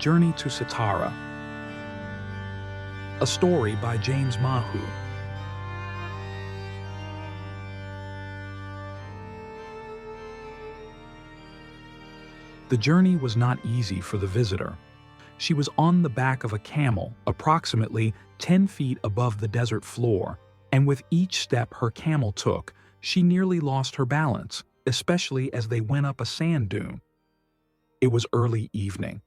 Journey to Sitara. A story by James Mahu. The journey was not easy for the visitor. She was on the back of a camel, approximately 10 feet above the desert floor, and with each step her camel took, she nearly lost her balance, especially as they went up a sand dune. It was early evening.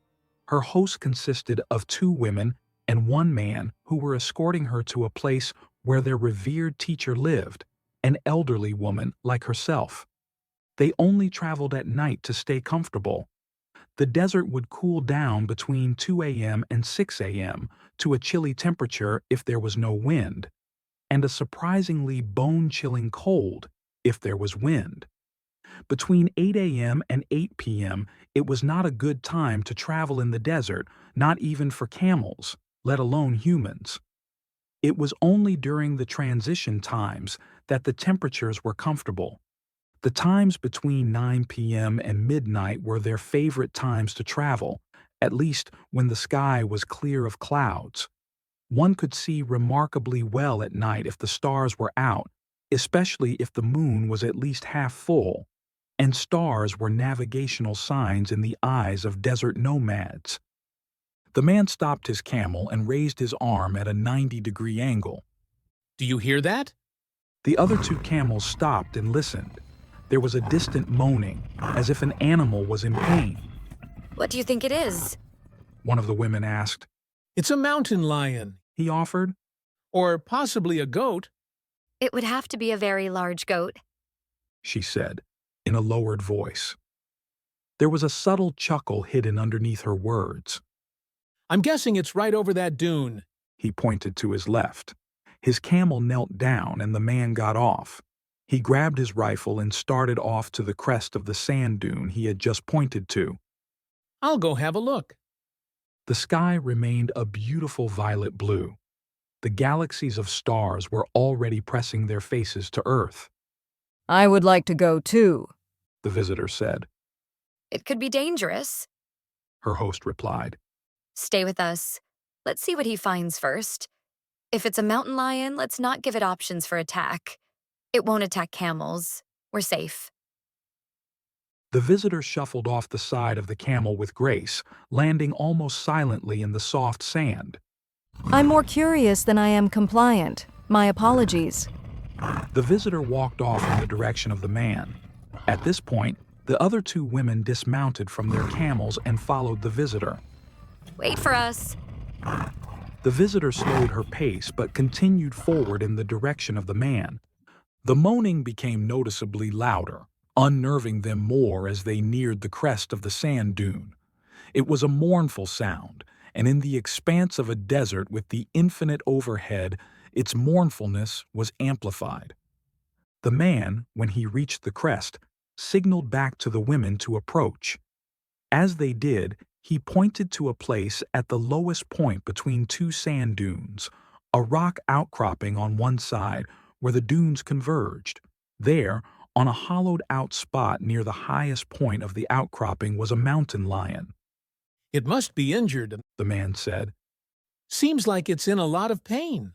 Her host consisted of 2 women and 1 man who were escorting her to a place where their revered teacher lived, an elderly woman like herself. They only traveled at night to stay comfortable. The desert would cool down between 2 a.m. and 6 a.m. to a chilly temperature if there was no wind, and a surprisingly bone-chilling cold if there was wind. Between 8 a.m. and 8 p.m., it was not a good time to travel in the desert, not even for camels, let alone humans. It was only during the transition times that the temperatures were comfortable. The times between 9 p.m. and midnight were their favorite times to travel, at least when the sky was clear of clouds. One could see remarkably well at night if the stars were out, especially if the moon was at least half full, and stars were navigational signs in the eyes of desert nomads. The man stopped his camel and raised his arm at a 90-degree angle. Do you hear that? The other 2 camels stopped and listened. There was a distant moaning, as if an animal was in pain. What do you think it is? One of the women asked. It's a mountain lion. He offered. Or possibly a goat. It would have to be a very large goat, she said, in a lowered voice. There was a subtle chuckle hidden underneath her words. I'm guessing it's right over that dune. He pointed to his left. His camel knelt down and the man got off. He grabbed his rifle and started off to the crest of the sand dune he had just pointed to. I'll go have a look. The sky remained a beautiful violet blue. The galaxies of stars were already pressing their faces to Earth. I would like to go too, the visitor said. It could be dangerous, her host replied. Stay with us. Let's see what he finds first. If it's a mountain lion, let's not give it options for attack. It won't attack camels. We're safe. The visitor shuffled off the side of the camel with grace, landing almost silently in the soft sand. I'm more curious than I am compliant. My apologies. The visitor walked off in the direction of the man. At this point, the other 2 women dismounted from their camels and followed the visitor. Wait for us. The visitor slowed her pace but continued forward in the direction of the man. The moaning became noticeably louder, unnerving them more as they neared the crest of the sand dune. It was a mournful sound, and in the expanse of a desert with the infinite overhead, its mournfulness was amplified. The man, when he reached the crest, signaled back to the women to approach. As they did, he pointed to a place at the lowest point between 2 sand dunes, a rock outcropping on one side where the dunes converged. There, on a hollowed-out spot near the highest point of the outcropping was a mountain lion. It must be injured, the man said. Seems like it's in a lot of pain.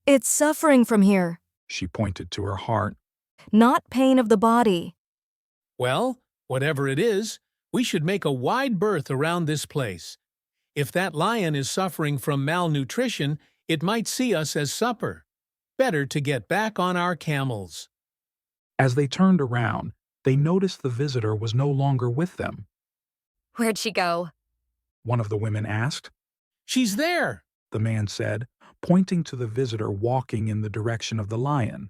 It's suffering from here. She pointed to her heart. Not pain of the body. Well, whatever it is, we should make a wide berth around this place. If that lion is suffering from malnutrition, it might see us as supper. Better to get back on our camels. As they turned around, they noticed the visitor was no longer with them. Where'd she go? One of the women asked. She's there, the man said, pointing to the visitor walking in the direction of the lion.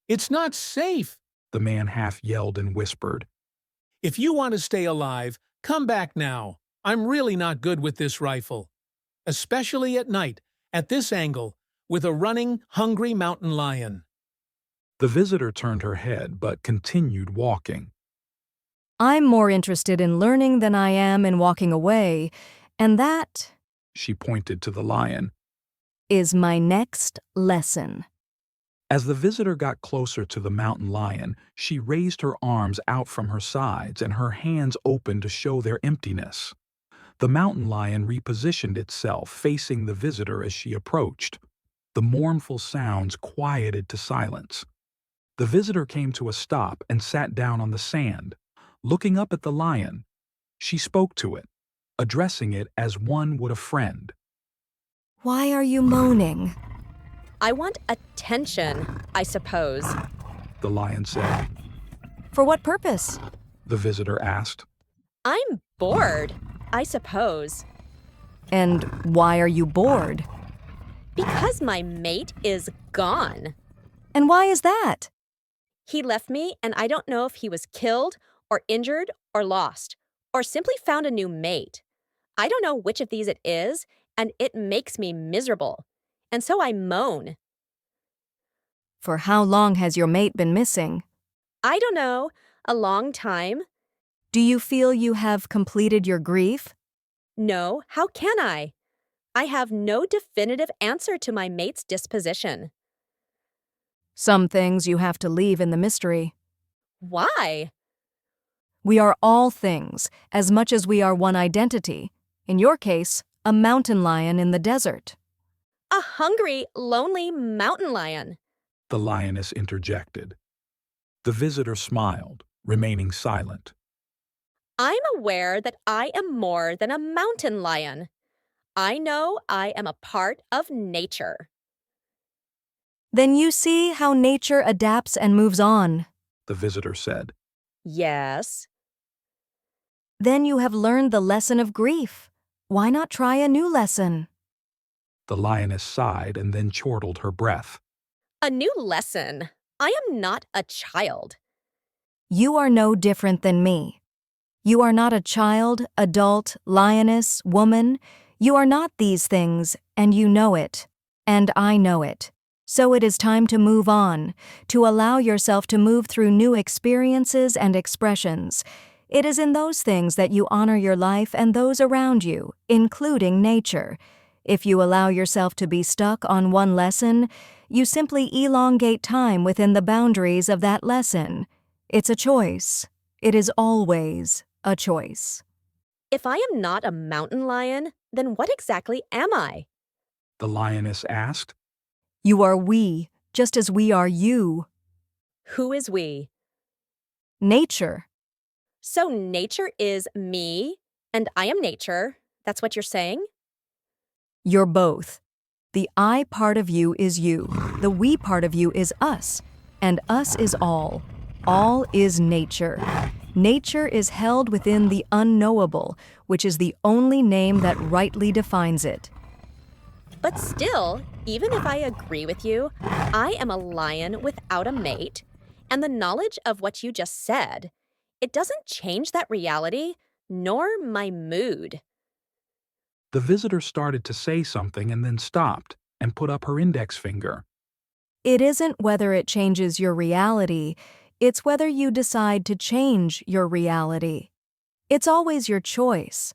It's not safe, the man half yelled and whispered. If you want to stay alive, come back now. I'm really not good with this rifle. Especially at night, at this angle, with a running, hungry mountain lion. The visitor turned her head but continued walking. I'm more interested in learning than I am in walking away, and that, she pointed to the lion, is my next lesson. As the visitor got closer to the mountain lion, she raised her arms out from her sides and her hands opened to show their emptiness. The mountain lion repositioned itself, facing the visitor as she approached. The mournful sounds quieted to silence. The visitor came to a stop and sat down on the sand. Looking up at the lion, she spoke to it, addressing it as one would a friend. Why are you moaning? I want attention, I suppose. The lion said. For what purpose? The visitor asked. I'm bored, I suppose. And why are you bored? Because my mate is gone. And why is that? He left me, and I don't know if he was killed or injured or lost, or simply found a new mate. I don't know which of these it is, and it makes me miserable. And so I moan. For how long has your mate been missing? I don't know, a long time. Do you feel you have completed your grief? No, how can I? I have no definitive answer to my mate's disposition. Some things you have to leave in the mystery. Why? We are all things, as much as we are one identity. In your case, a mountain lion in the desert. A hungry, lonely mountain lion. The lioness interjected. The visitor smiled, remaining silent. I'm aware that I am more than a mountain lion. I know I am a part of nature. Then you see how nature adapts and moves on. The visitor said. Yes. Then you have learned the lesson of grief. Why not try a new lesson? The lioness sighed and then chortled her breath. A new lesson. I am not a child. You are no different than me. You are not a child, adult, lioness, woman. You are not these things, and you know it. And I know it. So it is time to move on, to allow yourself to move through new experiences and expressions. It is in those things that you honor your life and those around you, including nature. If you allow yourself to be stuck on one lesson, you simply elongate time within the boundaries of that lesson. It's a choice. It is always a choice. If I am not a mountain lion, then what exactly am I? The lioness asked. You are we, just as we are you. Who is we? Nature. So nature is me, and I am nature. That's what you're saying? You're both. The I part of you is you. The we part of you is us. And us is all. All is nature. Nature is held within the unknowable, which is the only name that rightly defines it. But still, even if I agree with you, I am a lion without a mate, and the knowledge of what you just said, it doesn't change that reality, nor my mood. The visitor started to say something and then stopped and put up her index finger. It isn't whether it changes your reality, it's whether you decide to change your reality. It's always your choice.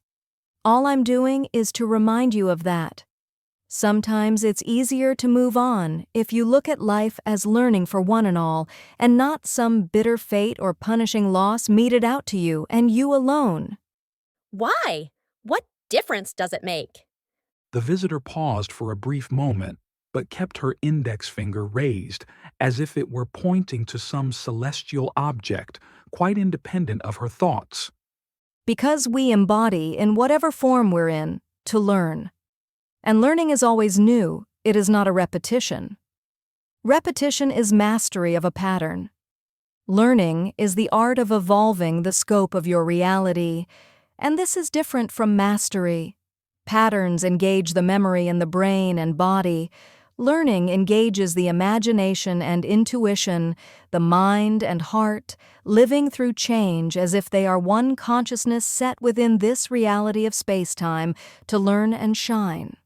All I'm doing is to remind you of that. Sometimes it's easier to move on if you look at life as learning for one and all, and not some bitter fate or punishing loss meted out to you and you alone. Why? What difference does it make? The visitor paused for a brief moment, but kept her index finger raised, as if it were pointing to some celestial object, quite independent of her thoughts. Because we embody, in whatever form we're in, to learn. And learning is always new, it is not a repetition. Repetition is mastery of a pattern. Learning is the art of evolving the scope of your reality, and this is different from mastery. Patterns engage the memory in the brain and body. Learning engages the imagination and intuition, the mind and heart, living through change as if they are one consciousness set within this reality of space-time to learn and shine.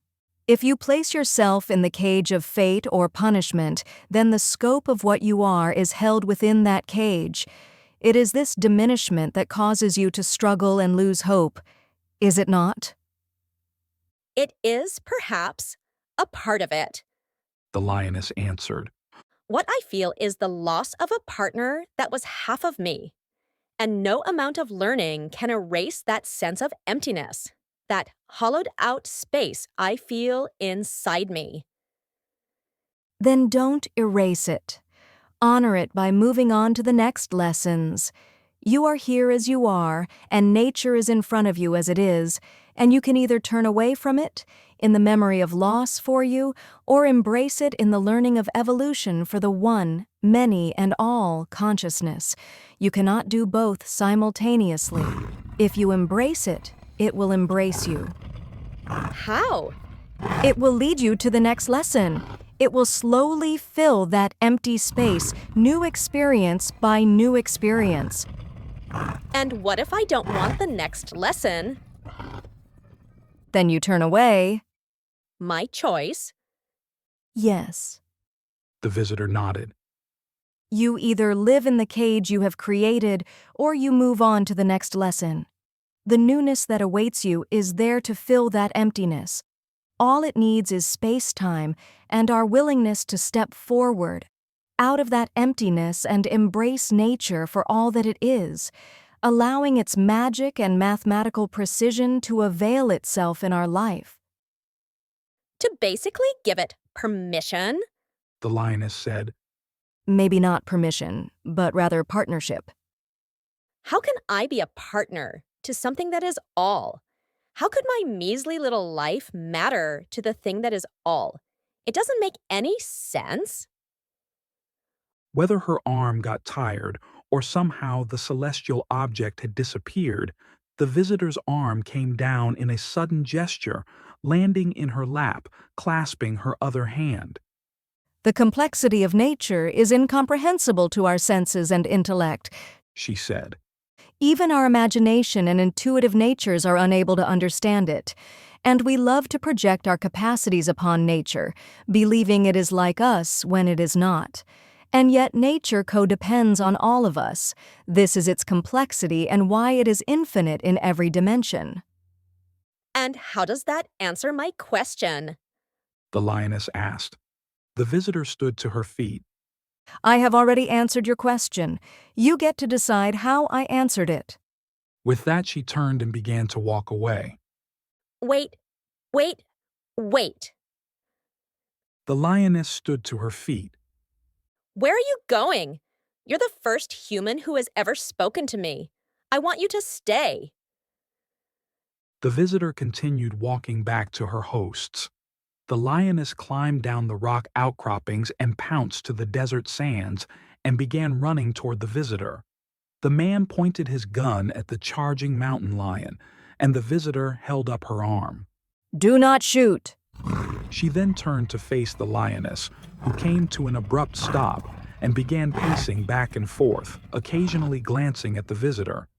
If you place yourself in the cage of fate or punishment, then the scope of what you are is held within that cage. It is this diminishment that causes you to struggle and lose hope, is it not? It is, perhaps, a part of it. The lioness answered. What I feel is the loss of a partner that was half of me, and no amount of learning can erase that sense of emptiness. that hollowed-out space I feel inside me. Then don't erase it. Honor it by moving on to the next lessons. You are here as you are, and nature is in front of you as it is, and you can either turn away from it, in the memory of loss for you, or embrace it in the learning of evolution for the one, many, and all consciousness. You cannot do both simultaneously. If you embrace it, it will embrace you. How? It will lead you to the next lesson. It will slowly fill that empty space, new experience by new experience. And what if I don't want the next lesson? Then you turn away. My choice. Yes. The visitor nodded. You either live in the cage you have created, or you move on to the next lesson. The newness that awaits you is there to fill that emptiness. All it needs is space-time and our willingness to step forward, out of that emptiness and embrace nature for all that it is, allowing its magic and mathematical precision to avail itself in our life. To basically give it permission? The lioness said. Maybe not permission, but rather partnership. How can I be a partner to something that is all? How could my measly little life matter to the thing that is all? It doesn't make any sense. Whether her arm got tired or somehow the celestial object had disappeared, the visitor's arm came down in a sudden gesture, landing in her lap, clasping her other hand. The complexity of nature is incomprehensible to our senses and intellect, She said. Even our imagination and intuitive natures are unable to understand it, and we love to project our capacities upon nature, believing it is like us when it is not. And yet nature codepends on all of us. This is its complexity and why it is infinite in every dimension. And how does that answer my question? The lioness asked. The visitor stood to her feet. I have already answered your question. You get to decide how I answered it. With that, she turned and began to walk away. Wait. The lioness stood to her feet. Where are you going? You're the first human who has ever spoken to me. I want you to stay. The visitor continued walking back to her hosts. The lioness climbed down the rock outcroppings and pounced to the desert sands and began running toward the visitor. The man pointed his gun at the charging mountain lion, and the visitor held up her arm. Do not shoot. She then turned to face the lioness, who came to an abrupt stop and began pacing back and forth, occasionally glancing at the visitor.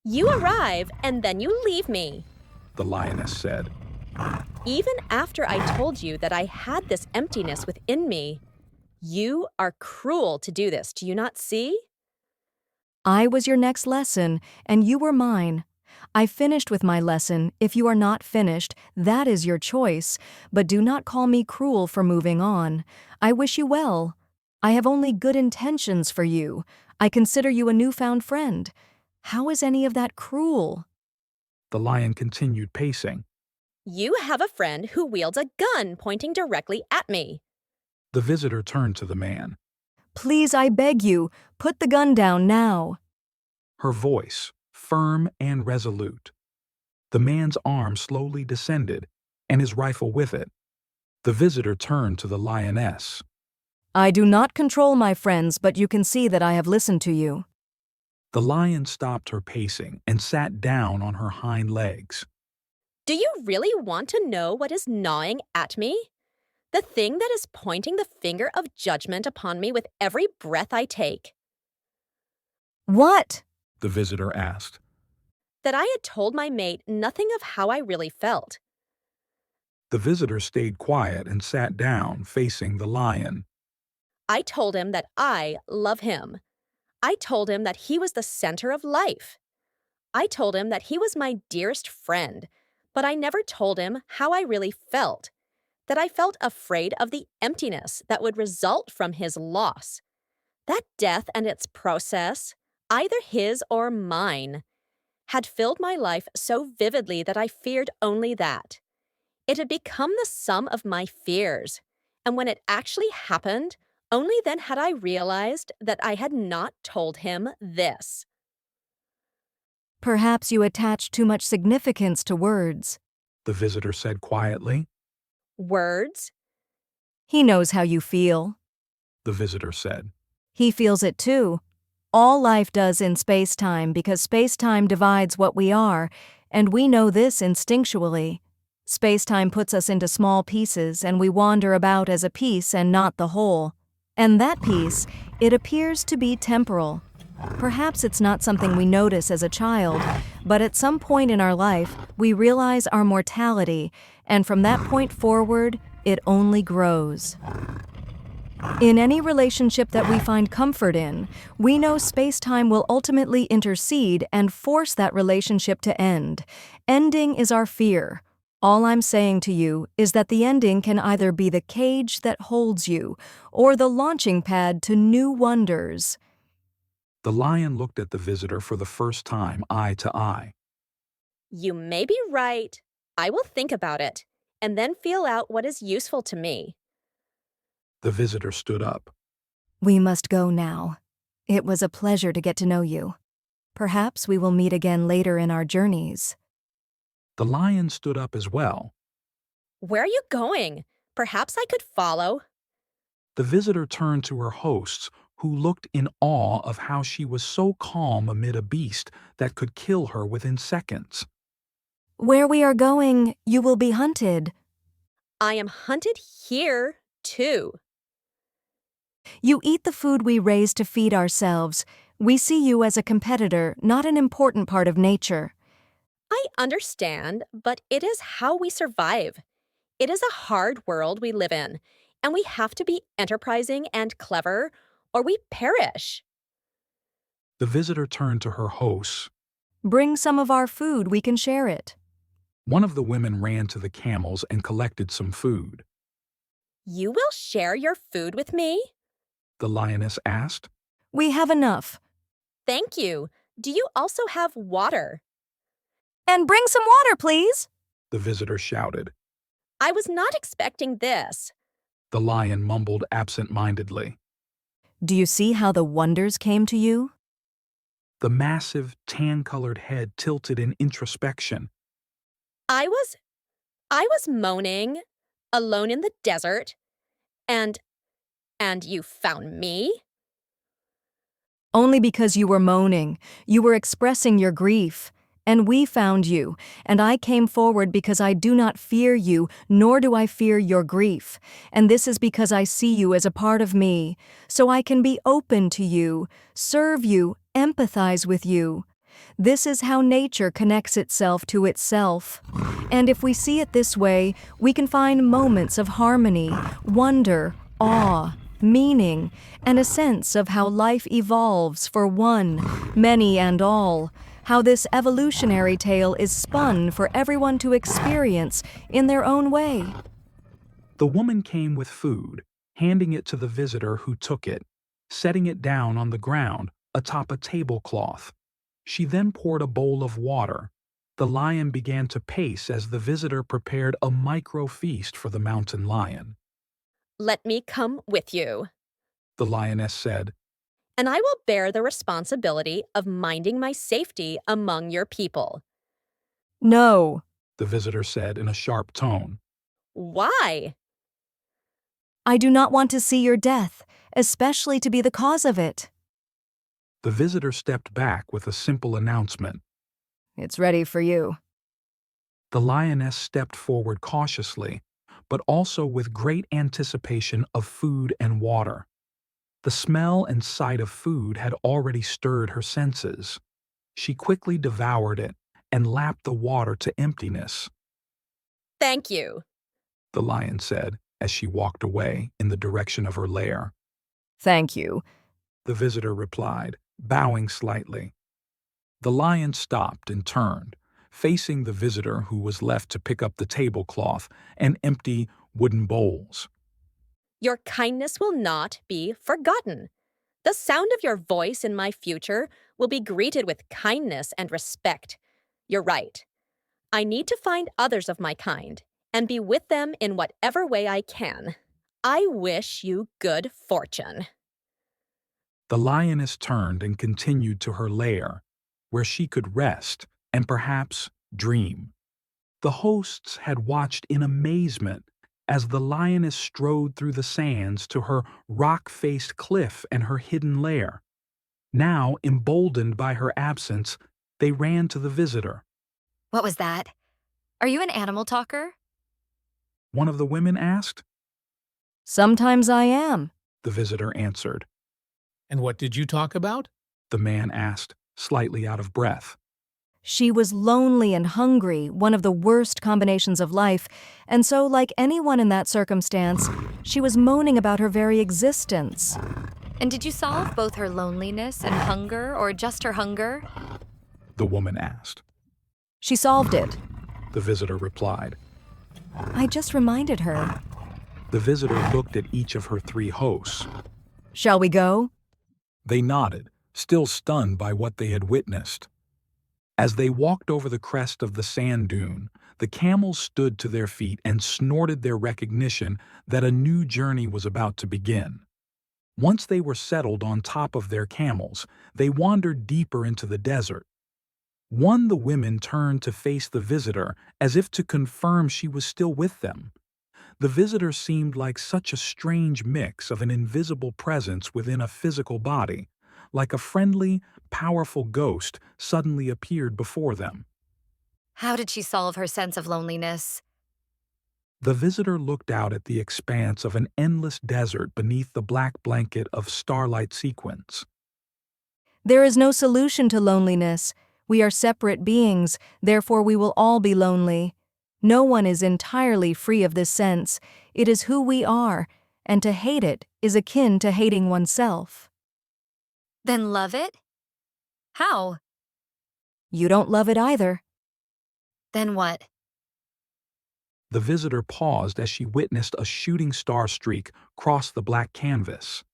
You arrive and then you leave me. The lioness said. Even after I told you that I had this emptiness within me, you are cruel to do this, do you not see? I was your next lesson, and you were mine. I finished with my lesson. If you are not finished, that is your choice, but do not call me cruel for moving on. I wish you well. I have only good intentions for you. I consider you a newfound friend. How is any of that cruel? The lion continued pacing. You have a friend who wields a gun pointing directly at me. The visitor turned to the man. Please, I beg you, put the gun down now. Her voice, firm and resolute. The man's arm slowly descended, and his rifle with it. The visitor turned to the lioness. I do not control my friends, but you can see that I have listened to you. The lion stopped her pacing and sat down on her hind legs. Do you really want to know what is gnawing at me? The thing that is pointing the finger of judgment upon me with every breath I take. What? The visitor asked. That I had told my mate nothing of how I really felt. The visitor stayed quiet and sat down, facing the lion. I told him that I love him. I told him that he was the center of life. I told him that he was my dearest friend, but I never told him how I really felt. That I felt afraid of the emptiness that would result from his loss. That death and its process, either his or mine, had filled my life so vividly that I feared only that. It had become the sum of my fears, and when it actually happened, only then had I realized that I had not told him this. Perhaps you attach too much significance to words. the visitor said quietly. Words? He knows how you feel. The visitor said. He feels it too. All life does in space-time because space-time divides what we are, and we know this instinctually. Space-time puts us into small pieces and we wander about as a piece and not the whole. And that piece, it appears to be temporal. Perhaps it's not something we notice as a child, but at some point in our life, we realize our mortality, and from that point forward, it only grows. In any relationship that we find comfort in, we know space-time will ultimately intercede and force that relationship to end. Ending is our fear. All I'm saying to you is that the ending can either be the cage that holds you or the launching pad to new wonders. The lion looked at the visitor for the first time, eye to eye. You may be right. I will think about it, and then feel out what is useful to me. The visitor stood up. We must go now. It was a pleasure to get to know you. Perhaps we will meet again later in our journeys. The lion stood up as well. Where are you going? Perhaps I could follow. The visitor turned to her hosts, who looked in awe of how she was so calm amid a beast that could kill her within seconds. Where we are going, you will be hunted. I am hunted here, too. You eat the food we raise to feed ourselves. We see you as a competitor, not an important part of nature. I understand, but it is how we survive. It is a hard world we live in, and we have to be enterprising and clever, or we perish. The visitor turned to her hosts. Bring some of our food, we can share it. One of the women ran to the camels and collected some food. You will share your food with me? The lioness asked. We have enough. Thank you. Do you also have water? And bring some water, please. The visitor shouted. I was not expecting this. The lion mumbled absent-mindedly. Do you see how the wonders came to you? The massive, tan-colored head tilted in introspection. I was moaning, alone in the desert, and you found me? Only because you were moaning. You were expressing your grief. And we found you, and I came forward because I do not fear you, nor do I fear your grief. And this is because I see you as a part of me, so I can be open to you, serve you, empathize with you. This is how nature connects itself to itself. And if we see it this way, we can find moments of harmony, wonder, awe, meaning, and a sense of how life evolves for one, many, and all. How this evolutionary tale is spun for everyone to experience in their own way. The woman came with food, handing it to the visitor who took it, setting it down on the ground atop a tablecloth. She then poured a bowl of water. The lion began to pace as the visitor prepared a micro-feast for the mountain lion. Let me come with you, The lioness said. and I will bear the responsibility of minding my safety among your people. No. The visitor said in a sharp tone. Why? I do not want to see your death, especially to be the cause of it. The visitor stepped back with a simple announcement. It's ready for you. The lioness stepped forward cautiously, but also with great anticipation of food and water. The smell and sight of food had already stirred her senses. She quickly devoured it and lapped the water to emptiness. Thank you. The lion said as she walked away in the direction of her lair. Thank you. The visitor replied, bowing slightly. The lion stopped and turned, facing the visitor who was left to pick up the tablecloth and empty wooden bowls. Your kindness will not be forgotten. The sound of your voice in my future will be greeted with kindness and respect. You're right. I need to find others of my kind and be with them in whatever way I can. I wish you good fortune. The lioness turned and continued to her lair, where she could rest and perhaps dream. The hosts had watched in amazement as the lioness strode through the sands to her rock-faced cliff and her hidden lair. Now, emboldened by her absence, they ran to the visitor. What was that? Are you an animal talker? One of the women asked. Sometimes I am. The visitor answered. And what did you talk about? The man asked, slightly out of breath. She was lonely and hungry, one of the worst combinations of life, and so, like anyone in that circumstance, she was moaning about her very existence. And did you solve both her loneliness and hunger, or just her hunger? The woman asked. She solved it. The visitor replied. I just reminded her. The visitor looked at each of her three hosts. Shall we go? They nodded, still stunned by what they had witnessed. As they walked over the crest of the sand dune, the camels stood to their feet and snorted their recognition that a new journey was about to begin. Once they were settled on top of their camels, they wandered deeper into the desert. The women turned to face the visitor as if to confirm she was still with them. The visitor seemed like such a strange mix of an invisible presence within a physical body, like a friendly, powerful ghost suddenly appeared before them. How did she solve her sense of loneliness? The visitor looked out at the expanse of an endless desert beneath the black blanket of starlight sequins. There is no solution to loneliness. We are separate beings, therefore we will all be lonely. No one is entirely free of this sense. It is who we are, and to hate it is akin to hating oneself. Then love it? How? You don't love it either. Then what? The visitor paused as she witnessed a shooting star streak cross the black canvas.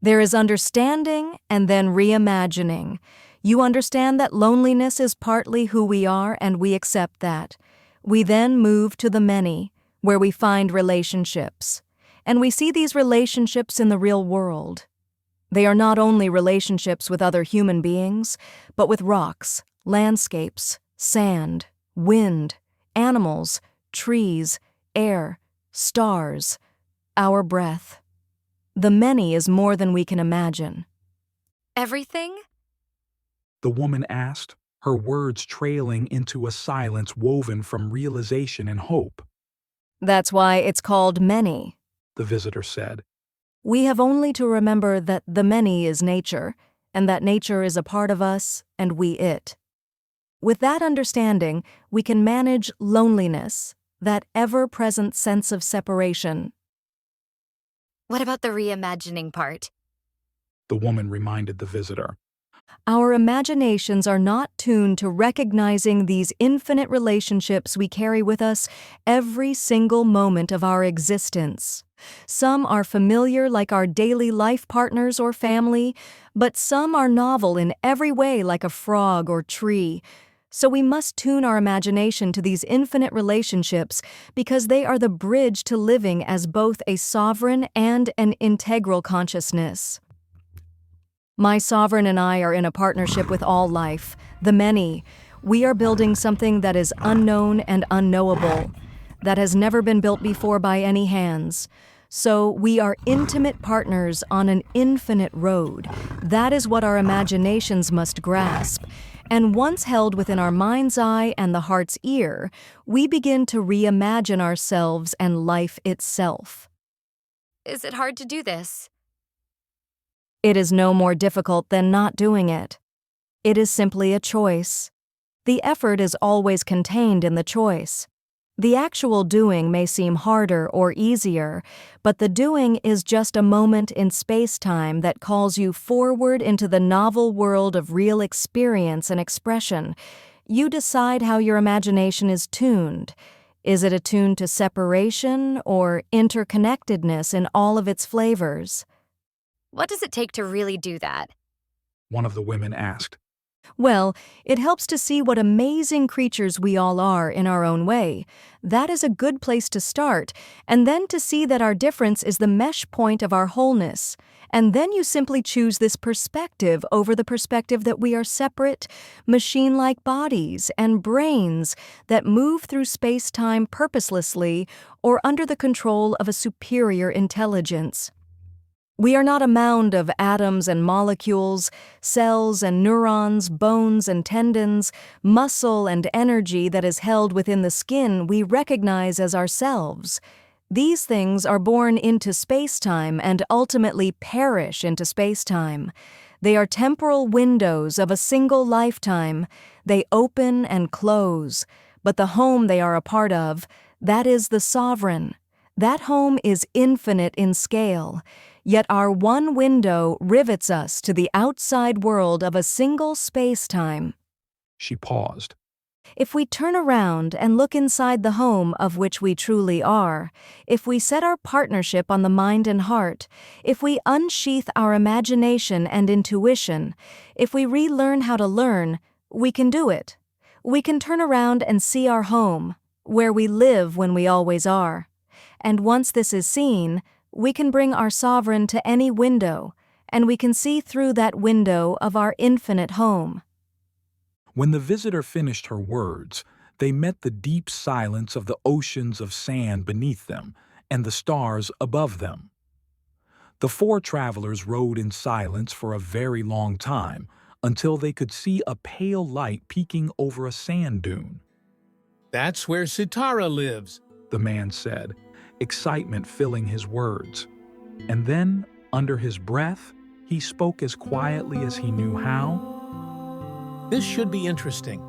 There is understanding and then reimagining. You understand that loneliness is partly who we are, and we accept that. We then move to the many, where we find relationships. And we see these relationships in the real world. They are not only relationships with other human beings, but with rocks, landscapes, sand, wind, animals, trees, air, stars, our breath. The many is more than we can imagine. Everything? The woman asked, her words trailing into a silence woven from realization and hope. That's why it's called many, The visitor said. We have only to remember that the many is nature, and that nature is a part of us, and we it. With that understanding, we can manage loneliness, that ever-present sense of separation. What about the reimagining part? The woman reminded the visitor. Our imaginations are not tuned to recognizing these infinite relationships we carry with us every single moment of our existence. Some are familiar like our daily life partners or family, but some are novel in every way like a frog or tree. So we must tune our imagination to these infinite relationships because they are the bridge to living as both a sovereign and an integral consciousness. My sovereign and I are in a partnership with all life, the many. We are building something that is unknown and unknowable, that has never been built before by any hands. So we are intimate partners on an infinite road. That is what our imaginations must grasp. And once held within our mind's eye and the heart's ear, we begin to reimagine ourselves and life itself. Is it hard to do this? It is no more difficult than not doing it. It is simply a choice. The effort is always contained in the choice. The actual doing may seem harder or easier, but the doing is just a moment in space-time that calls you forward into the novel world of real experience and expression. You decide how your imagination is tuned. Is it attuned to separation or interconnectedness in all of its flavors? What does it take to really do that? one of the women asked. Well, it helps to see what amazing creatures we all are in our own way. That is a good place to start, and then to see that our difference is the mesh point of our wholeness. And then you simply choose this perspective over the perspective that we are separate, machine-like bodies and brains that move through space-time purposelessly or under the control of a superior intelligence. We are not a mound of atoms and molecules, cells and neurons, bones and tendons, muscle and energy that is held within the skin we recognize as ourselves. These things are born into space-time and ultimately perish into space-time. They are temporal windows of a single lifetime. They open and close. But the home they are a part of, that is the sovereign. That home is infinite in scale. Yet our one window rivets us to the outside world of a single space-time. She paused. If we turn around and look inside the home of which we truly are, if we set our partnership on the mind and heart, if we unsheath our imagination and intuition, if we relearn how to learn, we can do it. We can turn around and see our home, where we live when we always are. And once this is seen, we can bring our sovereign to any window, and we can see through that window of our infinite home. When the visitor finished her words, they met the deep silence of the oceans of sand beneath them and the stars above them. The four travelers rode in silence for a very long time until they could see a pale light peeking over a sand dune. That's where Sitara lives, The man said, excitement filling his words. And then, under his breath, he spoke as quietly as he knew how. This should be interesting.